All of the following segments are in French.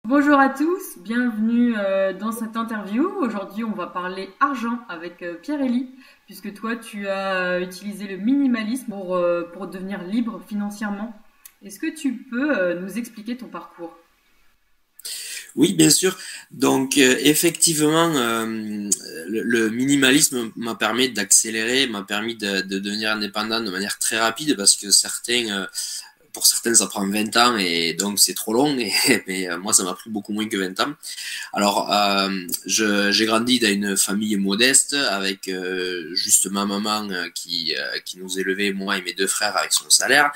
Bonjour à tous, bienvenue dans cette interview. Aujourd'hui, on va parler argent avec Pierre-Élie, puisque toi, tu as utilisé le minimalisme pour devenir libre financièrement. Est-ce que tu peux nous expliquer ton parcours? Oui, bien sûr. Donc, effectivement, le minimalisme m'a permis d'accélérer, m'a permis de devenir indépendant de manière très rapide parce que pour certains, ça prend 20 ans et donc c'est trop long. Mais moi, ça m'a pris beaucoup moins que 20 ans. Alors, j'ai grandi dans une famille modeste avec juste ma maman qui nous élevait, moi et mes deux frères, avec son salaire.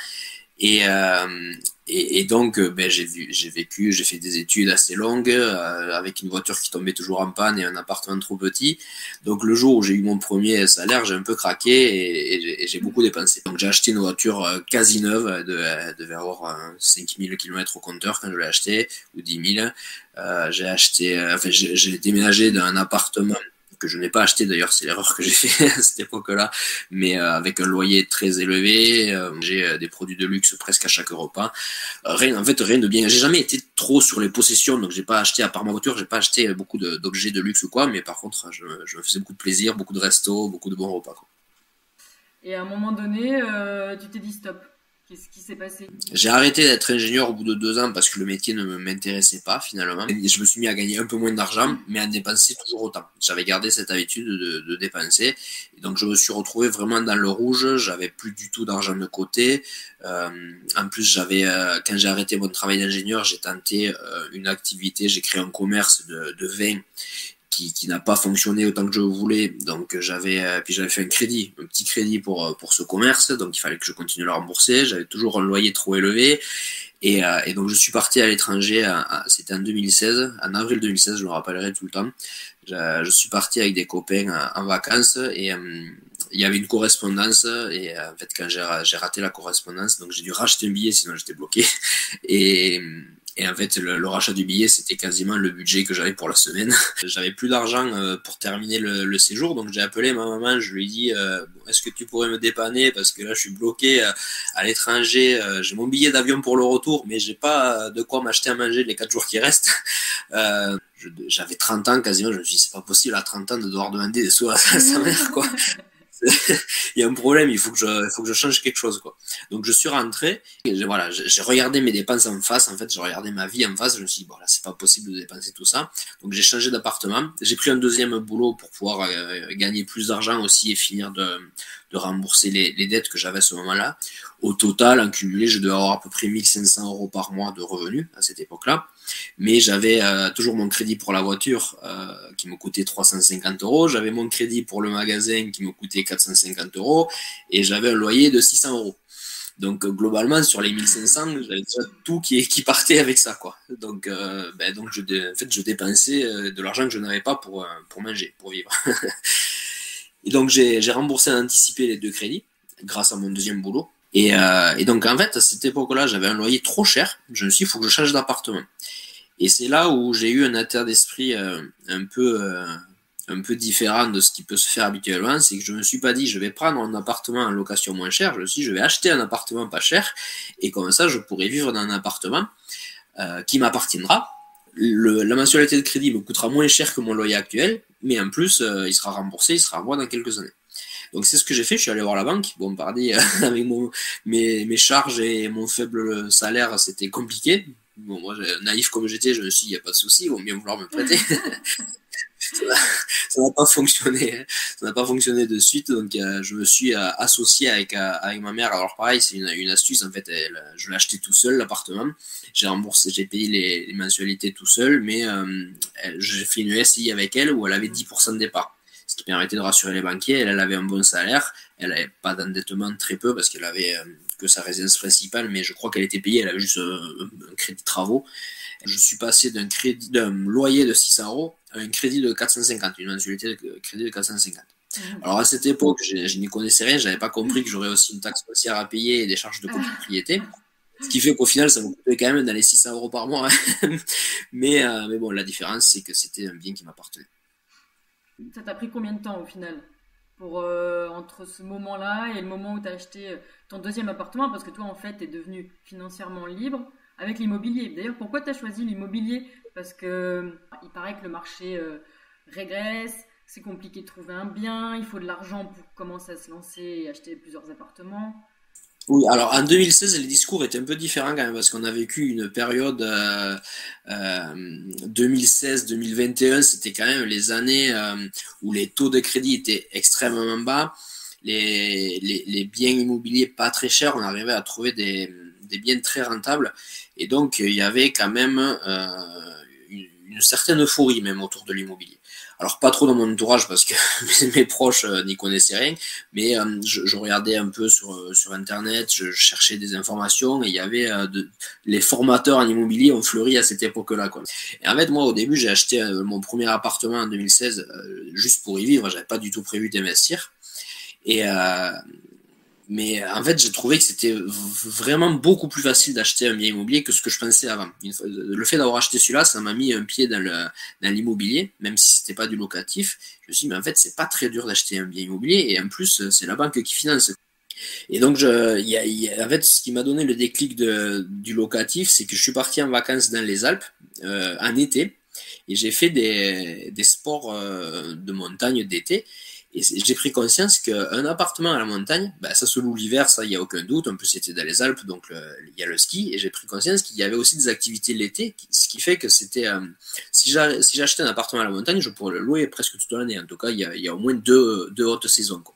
Et, euh, et donc, ben, j'ai fait des études assez longues avec une voiture qui tombait toujours en panne et un appartement trop petit. Donc, le jour où j'ai eu mon premier salaire, j'ai un peu craqué et j'ai beaucoup dépensé. Donc, j'ai acheté une voiture quasi neuve, devait avoir 5000 km au compteur quand je l'ai acheté, ou 10 000. J'ai déménagé d'un appartement que je n'ai pas acheté d'ailleurs, c'est l'erreur que j'ai fait à cette époque-là, mais avec un loyer très élevé, j'ai des produits de luxe presque à chaque repas. Rien de bien. J'ai jamais été trop sur les possessions, donc j'ai pas acheté, à part ma voiture, j'ai pas acheté beaucoup d'objets de luxe ou quoi, mais par contre, je me faisais beaucoup de plaisir, beaucoup de restos, beaucoup de bons repas, quoi. Et à un moment donné, tu t'es dit stop. Qu'est-ce qui s'est passé? J'ai arrêté d'être ingénieur au bout de 2 ans parce que le métier ne m'intéressait pas finalement. Et je me suis mis à gagner un peu moins d'argent, mais à dépenser toujours autant. J'avais gardé cette habitude de dépenser. Et donc je me suis retrouvé vraiment dans le rouge. J'avais plus du tout d'argent de côté. En plus, quand j'ai arrêté mon travail d'ingénieur, j'ai tenté une activité. J'ai créé un commerce de vin qui n'a pas fonctionné autant que je voulais. Donc j'avais fait un petit crédit pour ce commerce, donc il fallait que je continue à le rembourser. J'avais toujours un loyer trop élevé et donc je suis parti à l'étranger. C'était en 2016, en avril 2016, je me rappellerai tout le temps. Je suis parti avec des copains en vacances et il y avait une correspondance et en fait quand j'ai raté la correspondance, donc j'ai dû racheter un billet sinon j'étais bloqué et et en fait, le rachat du billet, c'était quasiment le budget que j'avais pour la semaine. J'avais plus d'argent pour terminer le séjour, donc j'ai appelé ma maman, je lui ai dit bon, est-ce que tu pourrais me dépanner parce que là je suis bloqué à l'étranger, j'ai mon billet d'avion pour le retour, mais j'ai pas de quoi m'acheter à manger les 4 jours qui restent. J'avais 30 ans quasiment, je me suis dit c'est pas possible à 30 ans de devoir demander des sous à sa mère, quoi. Il y a un problème, il faut que je change quelque chose, quoi. Donc je suis rentré, et voilà, j'ai regardé mes dépenses en face, en fait, j'ai regardé ma vie en face, je me suis dit, bon là, c'est pas possible de dépenser tout ça. Donc j'ai changé d'appartement, j'ai pris un deuxième boulot pour pouvoir gagner plus d'argent aussi et finir de rembourser les dettes que j'avais à ce moment-là. Au total, en cumulé, je devais avoir à peu près 1 500 € par mois de revenus à cette époque-là. Mais j'avais toujours mon crédit pour la voiture qui me coûtait 350 €. J'avais mon crédit pour le magasin qui me coûtait 450 € et j'avais un loyer de 600 €. Donc globalement sur les 1500, j'avais déjà tout qui partait avec ça, quoi. Donc en fait je dépensais de l'argent que je n'avais pas pour manger, pour vivre. Et donc j'ai remboursé en anticipé les deux crédits grâce à mon deuxième boulot. Et donc en fait à cette époque-là j'avais un loyer trop cher. Je me suis dit il faut que je change d'appartement. Et c'est là où j'ai eu un état d'esprit un peu différent de ce qui peut se faire habituellement, c'est que je me suis pas dit je vais prendre un appartement en location moins cher, je me suis dit je vais acheter un appartement pas cher et comme ça je pourrai vivre dans un appartement qui m'appartiendra. La mensualité de crédit me coûtera moins cher que mon loyer actuel, mais en plus il sera remboursé, il sera à moi dans quelques années. Donc c'est ce que j'ai fait, je suis allé voir la banque. Bon, pardi, avec mes charges et mon faible salaire, c'était compliqué. Bon, moi, naïf comme j'étais, je me suis dit, il n'y a pas de souci, ils vont bien vouloir me prêter. Ça n'a pas fonctionné, hein. Ça n'a pas fonctionné de suite, donc je me suis associé avec ma mère. Alors pareil, c'est une astuce, en fait, je l'ai acheté tout seul, l'appartement. J'ai remboursé, j'ai payé les mensualités tout seul, mais j'ai fait une SCI avec elle où elle avait 10% de départ, ce qui permettait de rassurer les banquiers. Elle avait un bon salaire, elle n'avait pas d'endettement, très peu, parce qu'elle avait que sa résidence principale, mais je crois qu'elle était payée, elle avait juste un crédit de travaux. Je suis passé d'un loyer de 600 € à un crédit de 450, une mensualité de crédit de 450. Alors à cette époque, je n'y connaissais rien, j'avais pas compris que j'aurais aussi une taxe foncière à payer et des charges de copropriété. Ce qui fait qu'au final, ça me coûtait quand même dans les 600 € par mois, hein. Mais bon, la différence, c'est que c'était un bien qui m'appartenait. Ça t'a pris combien de temps au final pour entre ce moment-là et le moment où tu as acheté ton deuxième appartement? Parce que toi, en fait, tu es devenu financièrement libre avec l'immobilier. D'ailleurs, pourquoi tu as choisi l'immobilier? Parce que il paraît que le marché régresse, c'est compliqué de trouver un bien, il faut de l'argent pour commencer à se lancer et acheter plusieurs appartements. Oui, alors en 2016, les discours étaient un peu différents quand même, parce qu'on a vécu une période 2016-2021, c'était quand même les années où les taux de crédit étaient extrêmement bas, les biens immobiliers pas très chers, on arrivait à trouver des biens très rentables, et donc il y avait quand même une certaine euphorie même autour de l'immobilier. Alors pas trop dans mon entourage parce que mes proches n'y connaissaient rien, mais je regardais un peu sur internet, je cherchais des informations et il y avait les formateurs en immobilier ont fleuri à cette époque-là, quoi. Et en fait moi au début j'ai acheté mon premier appartement en 2016 juste pour y vivre, j'avais pas du tout prévu d'investir. Et mais en fait, j'ai trouvé que c'était vraiment beaucoup plus facile d'acheter un bien immobilier que ce que je pensais avant. Le fait d'avoir acheté celui-là, ça m'a mis un pied dans l'immobilier, même si c'était pas du locatif. Je me suis dit, mais en fait, c'est pas très dur d'acheter un bien immobilier, et en plus, c'est la banque qui finance. Et donc, en fait, ce qui m'a donné le déclic du locatif, c'est que je suis parti en vacances dans les Alpes, en été, et j'ai fait des sports de montagne d'été. Et j'ai pris conscience qu'un appartement à la montagne, bah, ça se loue l'hiver, ça, il n'y a aucun doute. En plus, c'était dans les Alpes, donc il y a le ski. Et j'ai pris conscience qu'il y avait aussi des activités l'été, ce qui fait que c'était... si j'achetais un appartement à la montagne, je pourrais le louer presque toute l'année. En tout cas, il y a au moins deux hautes saisons, quoi.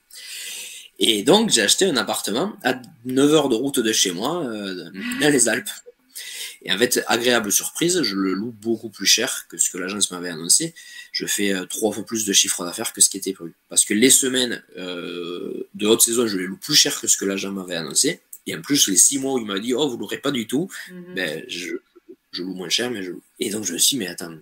Et donc, j'ai acheté un appartement à 9 heures de route de chez moi, dans les Alpes. Et en fait, agréable surprise, je le loue beaucoup plus cher que ce que l'agence m'avait annoncé. Je fais 3 fois plus de chiffre d'affaires que ce qui était prévu. Parce que les semaines de haute saison, je les loue plus cher que ce que l'agent m'avait annoncé. Et en plus, les 6 mois où il m'a dit, oh, vous l'aurez pas du tout, ben, je loue moins cher, mais je loue. Et donc, je me suis dit, mais attends,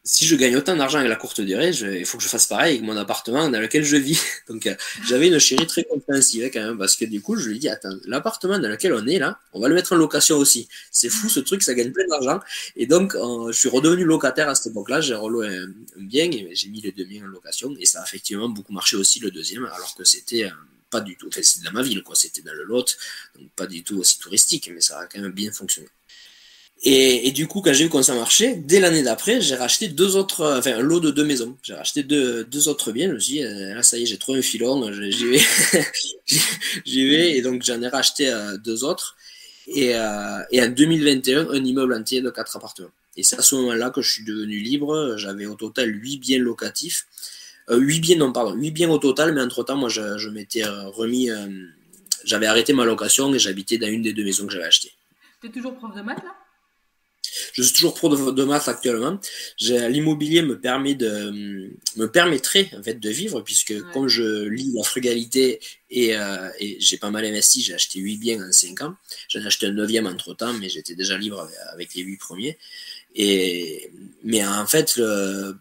si je gagne autant d'argent avec la courte durée, il faut que je fasse pareil avec mon appartement dans lequel je vis. Donc, j'avais une chérie très compréhensive quand même, parce que du coup, je lui ai dit, attends, l'appartement dans lequel on est là, on va le mettre en location aussi. C'est fou ce truc, ça gagne plein d'argent. Et donc, je suis redevenu locataire à cette époque-là, j'ai reloué un bien et j'ai mis les deux biens en location. Et ça a effectivement beaucoup marché aussi le deuxième, alors que c'était pas du tout, enfin, c'était dans ma ville, quoi, c'était dans le Lot, donc pas du tout aussi touristique, mais ça a quand même bien fonctionné. Et du coup, quand j'ai vu comment ça marchait, dès l'année d'après, j'ai racheté un lot de 2 maisons. J'ai racheté deux autres biens. Je me suis dit, là, ça y est, j'ai trouvé un filon, j'y vais. J'y vais. Et donc, j'en ai racheté 2 autres. Et en 2021, un immeuble entier de 4 appartements. Et c'est à ce moment-là que je suis devenu libre. J'avais au total 8 biens locatifs. 8 biens, non, pardon, 8 biens au total, mais entre-temps, moi, je m'étais remis, j'avais arrêté ma location et j'habitais dans une des 2 maisons que j'avais achetées. Tu es toujours prof de maths là? Je suis toujours pro de maths actuellement. L'immobilier me permettrait en fait de vivre, puisque comme je lis la frugalité et j'ai pas mal investi, j'ai acheté 8 biens en 5 ans. J'en ai acheté un 9e entre temps, mais j'étais déjà libre avec les 8 premiers. Mais en fait,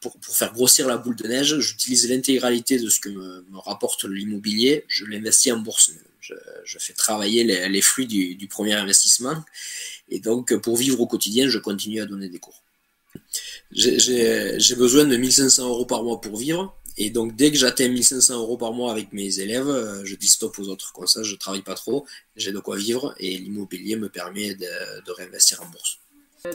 pour faire grossir la boule de neige, j'utilise l'intégralité de ce que me rapporte l'immobilier. Je l'investis en bourse. Je fais travailler les fruits du premier investissement. Et donc, pour vivre au quotidien, je continue à donner des cours. J'ai besoin de 1500 euros par mois pour vivre. Et donc, dès que j'atteins 1500 euros par mois avec mes élèves, je dis stop aux autres. Comme ça, je travaille pas trop, j'ai de quoi vivre et l'immobilier me permet de réinvestir en bourse.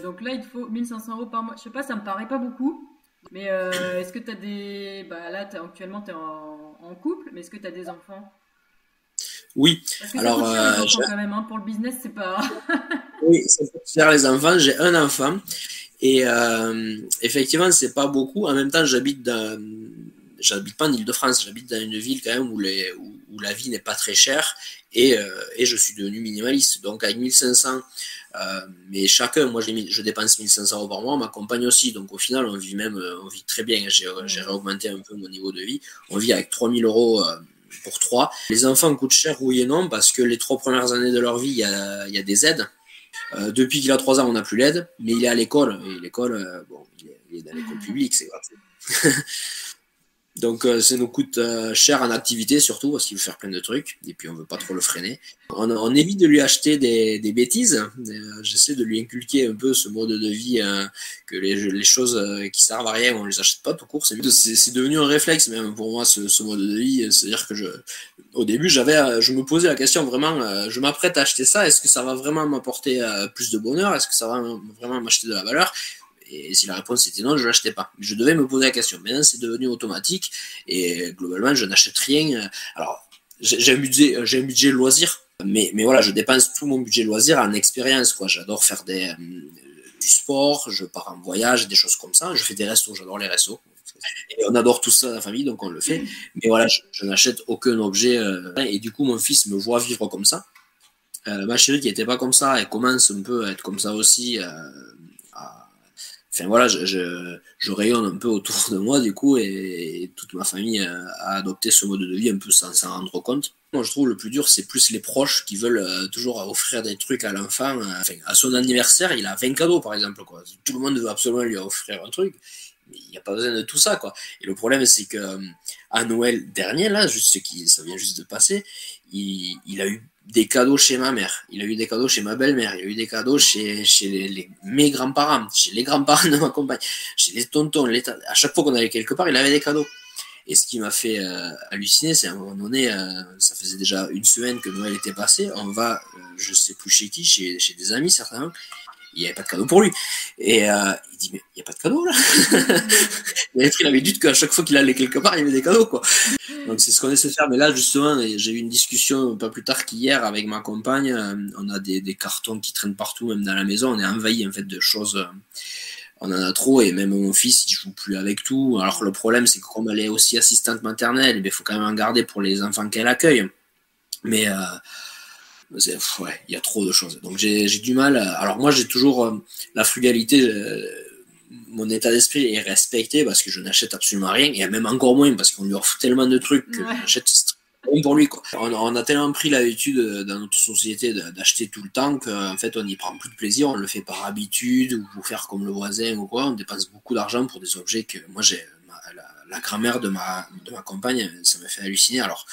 Donc là, il te faut 1500 euros par mois. Je sais pas, ça me paraît pas beaucoup. Mais est-ce que tu as des... Bah là, actuellement, tu es en couple, mais est-ce que tu as des enfants? Oui. Parce que ça coûte cher les enfants quand même, hein. Pour le business, c'est pas... Oui, ça coûte cher les enfants. J'ai un enfant. Et effectivement, c'est pas beaucoup. En même temps, j'habite pas en Île-de-France. J'habite dans une ville quand même où la vie n'est pas très chère. Et je suis devenu minimaliste. Donc avec 1500, mais chacun, moi je dépense 1500 euros par mois, ma compagne aussi. Donc au final, on vit très bien. J'ai réaugmenté un peu mon niveau de vie. On vit avec 3000 euros pour 3. Les enfants coûtent cher, oui et non, parce que les 3 premières années de leur vie, il y a des aides. Depuis qu'il a 3 ans, on n'a plus l'aide, mais il est à l'école. Et l'école, il est dans l'école publique, c'est gratuit. Donc ça nous coûte cher en activité surtout parce qu'il veut faire plein de trucs et puis on veut pas trop le freiner. On évite de lui acheter des bêtises. J'essaie de lui inculquer un peu ce mode de vie que les choses qui servent à rien on les achète pas tout court. C'est devenu un réflexe même pour moi ce mode de vie. C'est-à-dire que au début je me posais la question vraiment je m'apprête à acheter ça, est-ce que ça va vraiment m'apporter plus de bonheur, est-ce que ça va vraiment m'acheter de la valeur? Et si la réponse était non, je l'achetais pas. Je devais me poser la question. Maintenant, c'est devenu automatique et globalement, je n'achète rien. Alors, j'ai un budget loisir, mais voilà, je dépense tout mon budget loisir en expérience, quoi. J'adore faire du sport, je pars en voyage, des choses comme ça. Je fais des restos, j'adore les restos. Et on adore tout ça dans la famille, donc on le fait. Mais voilà, je n'achète aucun objet. Et du coup, mon fils me voit vivre comme ça. Ma chérie qui n'était pas comme ça, elle commence un peu à être comme ça aussi. Enfin voilà, je rayonne un peu autour de moi du coup et toute ma famille a adopté ce mode de vie un peu sans s'en rendre compte. Moi je trouve le plus dur c'est plus les proches qui veulent toujours offrir des trucs à l'enfant. Enfin, à son anniversaire il a 20 cadeaux par exemple quoi. Tout le monde veut absolument lui offrir un truc. Mais il n'y a pas besoin de tout ça quoi. Et le problème c'est que à Noël dernier là, ça vient juste de passer, il a eu des cadeaux chez ma mère, il a eu des cadeaux chez ma belle-mère, il a eu des cadeaux chez mes grands-parents, chez les grands-parents de ma compagne, chez les tontons, à chaque fois qu'on allait quelque part, il avait des cadeaux. Et ce qui m'a fait halluciner, c'est à un moment donné, ça faisait déjà une semaine que Noël était passé, on va, je sais plus chez qui, chez des amis certainement, il n'y avait pas de cadeau pour lui. Et il dit, mais il n'y a pas de cadeau là. Il avait dit qu'à chaque fois qu'il allait quelque part, il y avait des cadeaux quoi. Donc c'est ce qu'on essaie de faire. Mais là justement, j'ai eu une discussion pas plus tard qu'hier avec ma compagne. On a des cartons qui traînent partout, même dans la maison. On est envahi en fait de choses. On en a trop et même mon fils il joue plus avec tout. Alors le problème c'est que comme elle est aussi assistante maternelle, il faut quand même en garder pour les enfants qu'elle accueille. Mais ouais, il y a trop de choses. Donc j'ai du mal. Alors moi j'ai toujours la frugalité. Mon état d'esprit est respecté parce que je n'achète absolument rien et même encore moins parce qu'on lui offre tellement de trucs que j'achète rien pour lui quoi. On a tellement pris l'habitude dans notre société d'acheter tout le temps qu'en fait on n'y prend plus de plaisir, on le fait par habitude ou pour faire comme le voisin ou quoi. On dépense beaucoup d'argent pour des objets que moi j'ai la grand-mère de ma compagne, ça me fait halluciner. Alors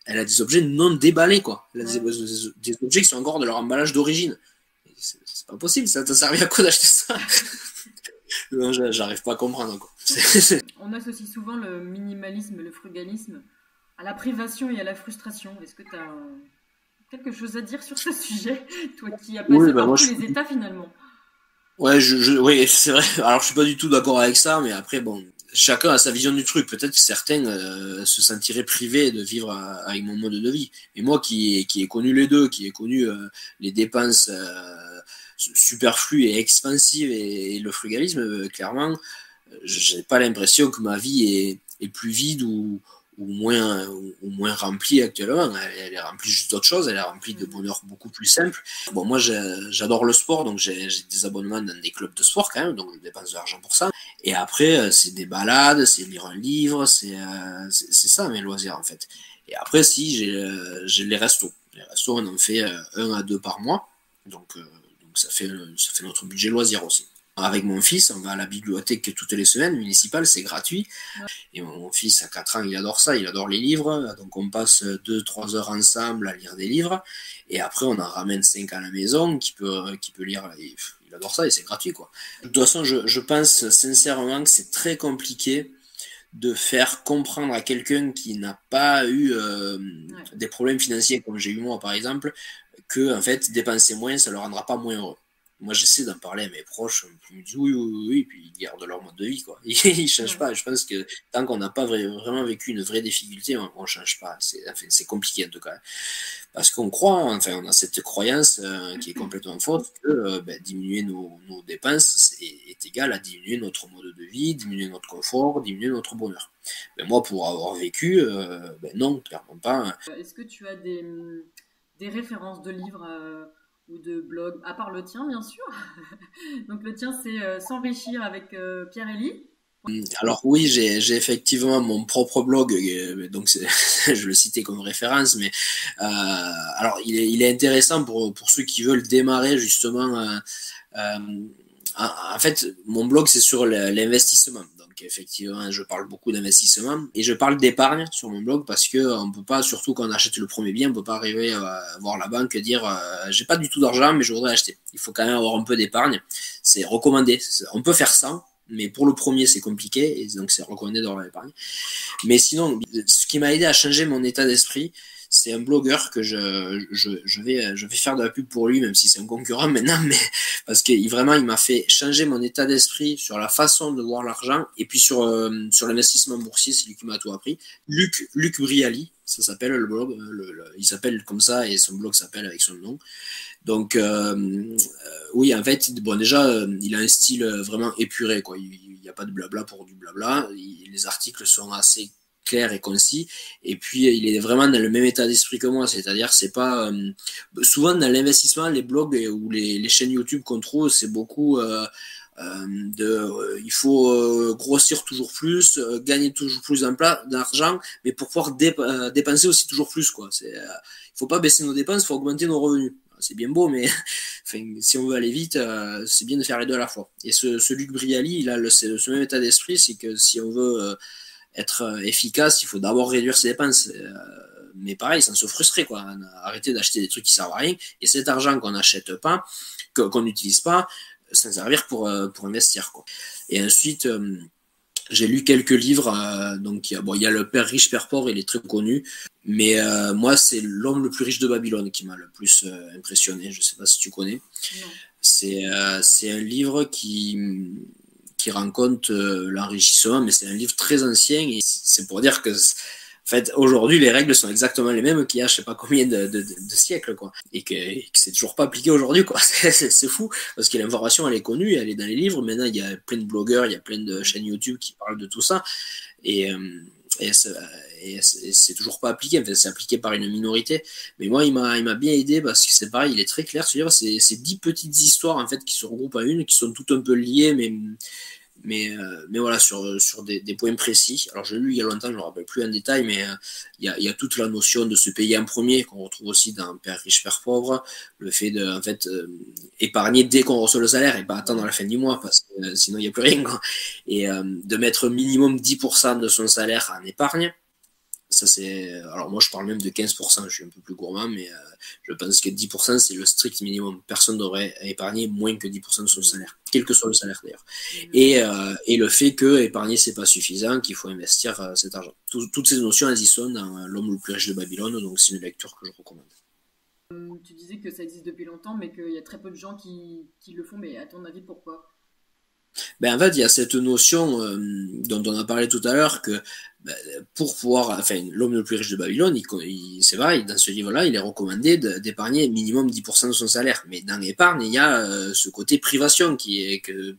elle a des objets non déballés quoi. Elle a des objets qui sont encore de leur emballage d'origine. C'est pas possible, ça t'a servi à quoi d'acheter ça? Non, j'arrive pas à comprendre quoi. On associe souvent le minimalisme et le frugalisme à la privation et à la frustration. Est-ce que tu as quelque chose à dire sur ce sujet, toi qui as passé par tous les états finalement? Ouais, oui, c'est vrai. Alors je suis pas du tout d'accord avec ça, mais après bon, chacun a sa vision du truc. Peut-être que certains se sentiraient privés de vivre avec mon mode de vie. Et moi qui ai connu les deux, qui ai connu les dépenses superflues et expansives et le frugalisme, clairement, j'ai pas l'impression que ma vie est plus vide ou moins remplie actuellement. Elle est remplie juste d'autres choses, elle est remplie de bonheur beaucoup plus simple. Bon, moi j'adore le sport, donc j'ai des abonnements dans des clubs de sport quand même, donc je dépense de l'argent pour ça. Et après, c'est des balades, c'est lire un livre, c'est ça mes loisirs en fait. Et après, si j'ai les restos. Les restos, on en fait 1 à 2 par mois, donc ça fait notre budget loisir aussi. Avec mon fils, on va à la bibliothèque toutes les semaines, municipale, c'est gratuit. Et mon fils, à 4 ans, il adore ça, il adore les livres. Donc on passe 2-3 heures ensemble à lire des livres. Et après, on en ramène 5 à la maison qui peut lire. Il adore ça et c'est gratuit, quoi. De toute façon, je pense sincèrement que c'est très compliqué de faire comprendre à quelqu'un qui n'a pas eu des problèmes financiers comme j'ai eu moi, par exemple, que en fait, dépenser moins, ça ne le rendra pas moins heureux. Moi, j'essaie d'en parler à mes proches, ils me disent oui, puis ils gardent leur mode de vie, quoi. Ils changent pas. Je pense que tant qu'on n'a pas vraiment vécu une vraie difficulté, on change pas. C'est compliqué, en tout cas. Parce qu'on croit, enfin, on a cette croyance qui est complètement fausse que diminuer nos dépenses est égal à diminuer notre mode de vie, diminuer notre confort, diminuer notre bonheur. Mais moi, pour avoir vécu, non, clairement pas. Est-ce que tu as des références de livres ou de blog, à part le tien bien sûr. Donc le tien c'est S'enrichir avec Pierre-Élie. Alors oui, j'ai effectivement mon propre blog, donc je le citais comme référence, mais alors il est intéressant pour ceux qui veulent démarrer justement. En fait, mon blog c'est sur l'investissement, donc Donc effectivement, je parle beaucoup d'investissement et je parle d'épargne sur mon blog parce que on peut pas, surtout quand on achète le premier bien, on peut pas arriver à voir la banque et dire j'ai pas du tout d'argent mais je voudrais acheter. Il faut quand même avoir un peu d'épargne. C'est recommandé. On peut faire ça, mais pour le premier c'est compliqué et donc c'est recommandé d'avoir l'épargne. Mais sinon, ce qui m'a aidé à changer mon état d'esprit, c'est un blogueur que je vais faire de la pub pour lui, même si c'est un concurrent maintenant, mais parce que vraiment, il m'a fait changer mon état d'esprit sur la façon de voir l'argent et puis sur l'investissement boursier, c'est lui qui m'a tout appris. Luc Brialy, ça s'appelle le blog, il s'appelle comme ça et son blog s'appelle avec son nom. Donc, oui, en fait, bon, déjà, il a un style vraiment épuré, quoi. Il n'y a pas de blabla pour du blabla. Les articles sont assez clair et concis, et puis il est vraiment dans le même état d'esprit que moi, c'est-à-dire c'est pas souvent dans l'investissement, les blogs ou les chaînes YouTube qu'on trouve, c'est beaucoup il faut grossir toujours plus, gagner toujours plus d'argent, mais pour pouvoir dépenser aussi toujours plus, quoi. Il faut pas baisser nos dépenses, il faut augmenter nos revenus. C'est bien beau, mais enfin, si on veut aller vite, c'est bien de faire les deux à la fois. Et ce Luc Brialy, il a ce même état d'esprit, c'est que si on veut être efficace, il faut d'abord réduire ses dépenses. Mais pareil, sans se frustrer, quoi. Arrêter d'acheter des trucs qui servent à rien. Et cet argent qu'on n'achète pas, qu'on n'utilise pas, s'en servir pour investir, quoi. Et ensuite, j'ai lu quelques livres. Donc, il y a Le Père riche, Père pauvre, il est très connu. Mais moi, c'est L'homme le plus riche de Babylone qui m'a le plus impressionné. Je sais pas si tu connais. Non. C'est un livre qui raconte l'enrichissement, mais c'est un livre très ancien et c'est pour dire que en fait aujourd'hui les règles sont exactement les mêmes qu'il y a je sais pas combien de siècles, quoi, et que c'est toujours pas appliqué aujourd'hui, quoi. C'est fou parce que l'information elle est connue, elle est dans les livres. Maintenant il y a plein de blogueurs, il y a plein de chaînes YouTube qui parlent de tout ça et c'est toujours pas appliqué. En fait, c'est appliqué par une minorité. Mais moi, il m'a bien aidé parce que c'est pareil, il est très clair. Ce livre, c'est 10 petites histoires en fait qui se regroupent en une, qui sont toutes un peu liées, mais voilà, sur des points précis. Alors, je l'ai lu il y a longtemps, je ne me rappelle plus en détail, mais il y a toute la notion de se payer en premier, qu'on retrouve aussi dans Père riche, Père pauvre. Le fait de, en fait, épargner dès qu'on reçoit le salaire et pas attendre la fin du mois, parce que sinon, il n'y a plus rien, quoi. Et de mettre minimum 10% de son salaire en épargne. Ça, c'est. Alors, moi, je parle même de 15%, je suis un peu plus gourmand, mais je pense que 10%, c'est le strict minimum. Personne ne devrait épargner moins que 10% de son salaire, quel que soit le salaire d'ailleurs. Et le fait que épargner, c'est pas suffisant, qu'il faut investir cet argent. Toutes ces notions, elles y sont dans L'homme le plus riche de Babylone, donc c'est une lecture que je recommande. Tu disais que ça existe depuis longtemps, mais qu'il y a très peu de gens qui le font, mais à ton avis, pourquoi? Ben, en fait, il y a cette notion dont on a parlé tout à l'heure que ben, pour pouvoir, enfin, l'homme le plus riche de Babylone, c'est vrai, dans ce livre-là, il est recommandé d'épargner minimum 10% de son salaire. Mais dans l'épargne, il y a ce côté privation qui est que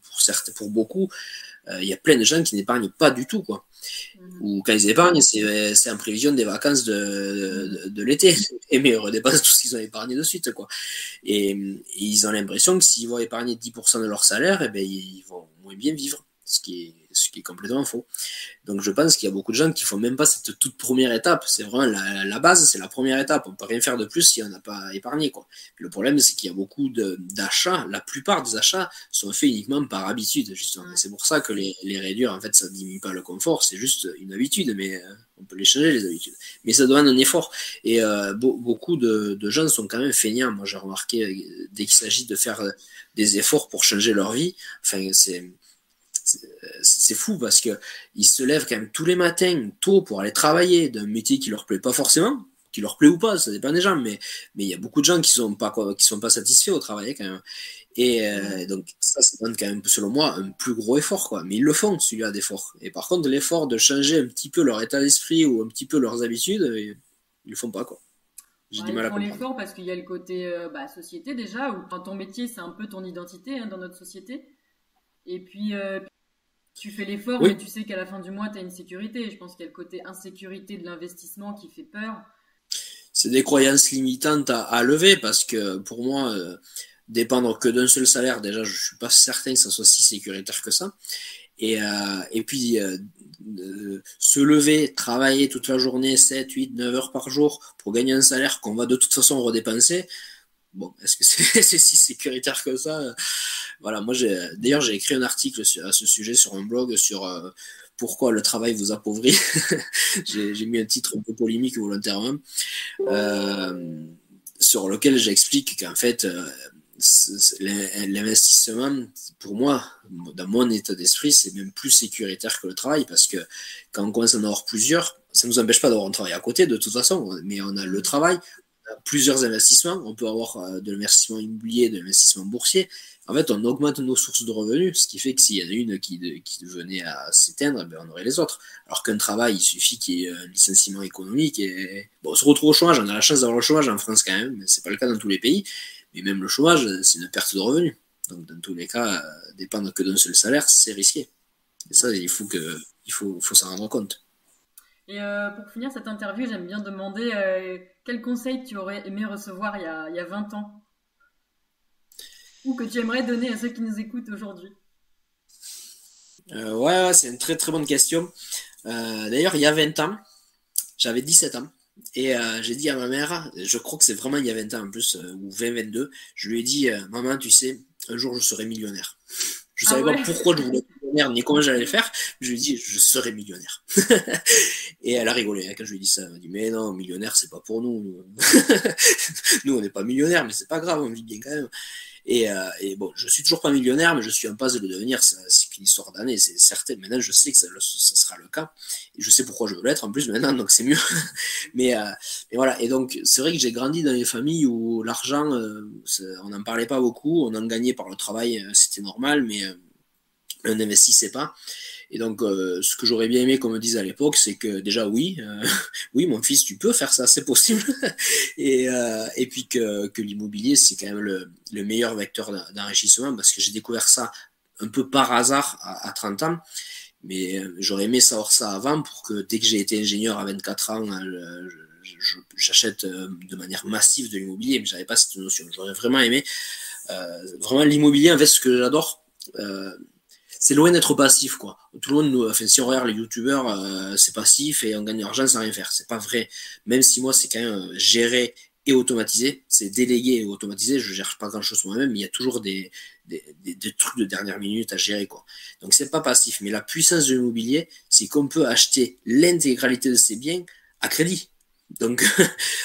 pour beaucoup, il y a plein de gens qui n'épargnent pas du tout, quoi. Ou quand ils épargnent, c'est en prévision des vacances de l'été. Et mais ils redépensent tout ce qu'ils ont épargné de suite, quoi. Et ils ont l'impression que s'ils vont épargner 10% de leur salaire, eh ben, ils vont moins bien vivre. Ce qui est complètement faux. Donc je pense qu'il y a beaucoup de gens qui font même pas cette toute première étape. C'est vraiment la base, c'est la première étape. On peut rien faire de plus si on n'a pas épargné, quoi. Le problème, c'est qu'il y a beaucoup d'achats. La plupart des achats sont faits uniquement par habitude, justement. Et c'est pour ça que les réduire, en fait, ça diminue pas le confort. C'est juste une habitude, mais on peut les changer, les habitudes. Mais ça demande un effort. Et beaucoup de gens sont quand même feignants. Moi, j'ai remarqué, dès qu'il s'agit de faire des efforts pour changer leur vie, enfin, c'est fou parce que ils se lèvent quand même tous les matins tôt pour aller travailler d'un métier qui leur plaît pas forcément, qui leur plaît ou pas, ça dépend des gens, mais il y a beaucoup de gens qui sont pas satisfaits au travail quand même. Et donc ça demande quand même, selon moi, un plus gros effort, quoi. Mais ils le font, celui-là d'effort. Et par contre, l'effort de changer un petit peu leur état d'esprit ou un petit peu leurs habitudes, ils le font pas, quoi. J'ai du mal à Ils font comprendre. l'effort parce qu'il y a le côté société déjà, où ton métier c'est un peu ton identité, hein, dans notre société. Et puis tu fais l'effort, mais Oui, tu sais qu'à la fin du mois, tu as une sécurité. Je pense qu'il y a le côté insécurité de l'investissement qui fait peur. c'est des croyances limitantes à lever parce que pour moi, dépendre que d'un seul salaire, déjà, je suis pas certain que ça soit si sécuritaire que ça. Et puis, se lever, travailler toute la journée, 7, 8, 9 heures par jour pour gagner un salaire qu'on va de toute façon redépenser, bon, est-ce que c'est si sécuritaire que ça? Voilà, moi, d'ailleurs, j'ai écrit un article à ce sujet sur un blog sur pourquoi le travail vous appauvrit. J'ai mis un titre un peu polémique volontairement, sur lequel j'explique qu'en fait, l'investissement, pour moi, dans mon état d'esprit, c'est même plus sécuritaire que le travail, parce que quand on commence à en avoir plusieurs, ça ne nous empêche pas d'avoir un travail à côté, de toute façon, mais on a le travail, on a plusieurs investissements, on peut avoir de l'investissement immobilier, de l'investissement boursier. En fait, on augmente nos sources de revenus, ce qui fait que s'il y en a une qui venait à s'éteindre, ben on aurait les autres. Alors qu'un travail, il suffit qu'il y ait un licenciement économique et bon, on se retrouve au chômage. On a la chance d'avoir le chômage en France quand même, mais c'est pas le cas dans tous les pays. Mais même le chômage, c'est une perte de revenus. Donc, dans tous les cas, dépendre que d'un seul salaire, c'est risqué. Et ça, il faut s'en rendre compte. Et pour finir cette interview, j'aime bien demander quel conseil tu aurais aimé recevoir il y a 20 ans ou que tu aimerais donner à ceux qui nous écoutent aujourd'hui. Ouais, c'est une très très bonne question. D'ailleurs, il y a 20 ans, j'avais 17 ans. Et j'ai dit à ma mère, je crois que c'est vraiment il y a 20 ans en plus, ou 20-22, je lui ai dit, maman, tu sais, un jour je serai millionnaire. Je savais pas pourquoi je voulais être millionnaire, ni comment j'allais le faire, mais je lui ai dit, je serai millionnaire. Et elle a rigolé hein, quand je lui ai dit ça. Elle m'a dit, mais non, millionnaire, c'est pas pour nous. Nous, on n'est pas millionnaire, mais c'est pas grave, on vit bien quand même. Et bon, je suis toujours pas millionnaire, mais je suis en passe de le devenir. C'est qu'une histoire d'année, c'est certain. Maintenant, je sais que ça sera le cas. Et je sais pourquoi je veux l'être en plus maintenant, donc c'est mieux. mais voilà. Et donc, c'est vrai que j'ai grandi dans une famille où l'argent, on n'en parlait pas beaucoup. On en gagnait par le travail, c'était normal, mais on n'investissait pas. Et donc, ce que j'aurais bien aimé qu'on me dise à l'époque, c'est que déjà, oui, mon fils, tu peux faire ça, c'est possible. et puis que l'immobilier, c'est quand même le meilleur vecteur d'enrichissement, parce que j'ai découvert ça un peu par hasard à 30 ans. Mais j'aurais aimé savoir ça avant pour que dès que j'ai été ingénieur à 24 ans, j'achète de manière massive de l'immobilier, mais j'avais pas cette notion. J'aurais vraiment aimé. Vraiment, l'immobilier, en fait, ce que j'adore, c'est loin d'être passif, quoi. Tout le monde, enfin, si on regarde les youtubeurs, c'est passif et on gagne de l'argent sans rien faire. C'est pas vrai. Même si moi, c'est quand même géré et automatisé. C'est délégué et automatisé. Je gère pas grand chose moi-même, mais il y a toujours des trucs de dernière minute à gérer, quoi. Donc, c'est pas passif. Mais la puissance de l'immobilier, c'est qu'on peut acheter l'intégralité de ses biens à crédit. Donc,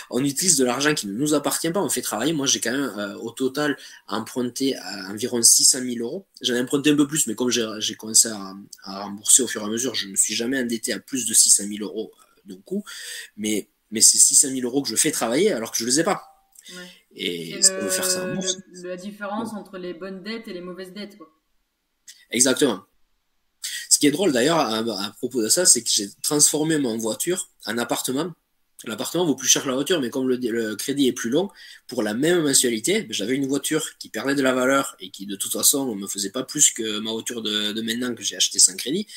on utilise de l'argent qui ne nous appartient pas, on fait travailler. Moi, j'ai quand même, au total, emprunté à environ 600 000 euros. J'en ai emprunté un peu plus, mais comme j'ai commencé à rembourser au fur et à mesure, je ne me suis jamais endetté à plus de 600 000 euros d'un coup. Mais c'est 600 000 euros que je fais travailler alors que je ne les ai pas. Ouais. Et ça veut faire ça en bourse. La différence entre les bonnes dettes et les mauvaises dettes, quoi. Exactement. Ce qui est drôle d'ailleurs à propos de ça, c'est que j'ai transformé mon voiture en appartement. L'appartement vaut plus cher que la voiture, mais comme le crédit est plus long, pour la même mensualité, j'avais une voiture qui perdait de la valeur et qui de toute façon ne me faisait pas plus que ma voiture de maintenant que j'ai acheté sans crédit.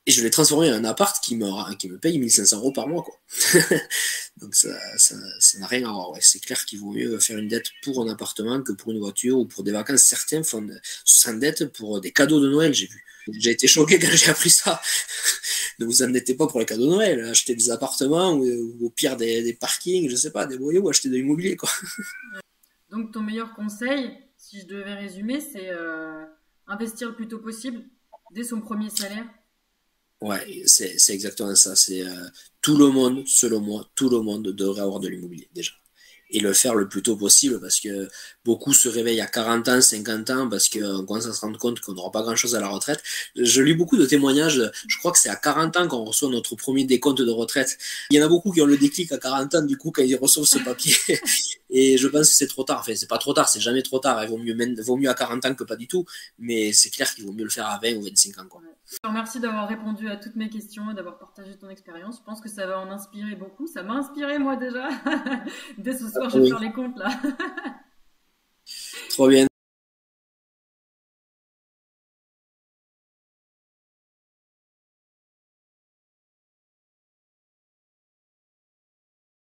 Et je l'ai transformé en un appart qui me paye 1500 euros par mois, quoi. Donc ça n'a rien à voir. Ouais. C'est clair qu'il vaut mieux faire une dette pour un appartement que pour une voiture ou pour des vacances. Certains font s'endettent pour des cadeaux de Noël, j'ai vu. J'ai été choqué quand j'ai appris ça. Ne vous endettez pas pour les cadeaux de Noël. Achetez des appartements ou au pire des parkings, je sais pas, des loyers ou achetez de l'immobilier, quoi. Donc ton meilleur conseil, si je devais résumer, c'est investir le plus tôt possible dès son premier salaire. Ouais, c'est exactement ça. C'est tout le monde, selon moi, tout le monde devrait avoir de l'immobilier déjà. Et le faire le plus tôt possible parce que beaucoup se réveillent à 40 ans, 50 ans parce qu'on commence à se rendre compte qu'on n'aura pas grand chose à la retraite. Je lis beaucoup de témoignages, je crois que c'est à 40 ans qu'on reçoit notre premier décompte de retraite. Il y en a beaucoup qui ont le déclic à 40 ans du coup quand ils reçoivent ce papier. Et je pense que c'est trop tard. Enfin, c'est pas trop tard, c'est jamais trop tard. Il vaut mieux à 40 ans que pas du tout. Mais c'est clair qu'il vaut mieux le faire à 20 ou 25 ans, quoi. Je te remercie d'avoir répondu à toutes mes questions et d'avoir partagé ton expérience. Je pense que ça va en inspirer beaucoup. Ça m'a inspiré moi déjà. Dès ce soir, je vais faire les comptes là. Trop bien.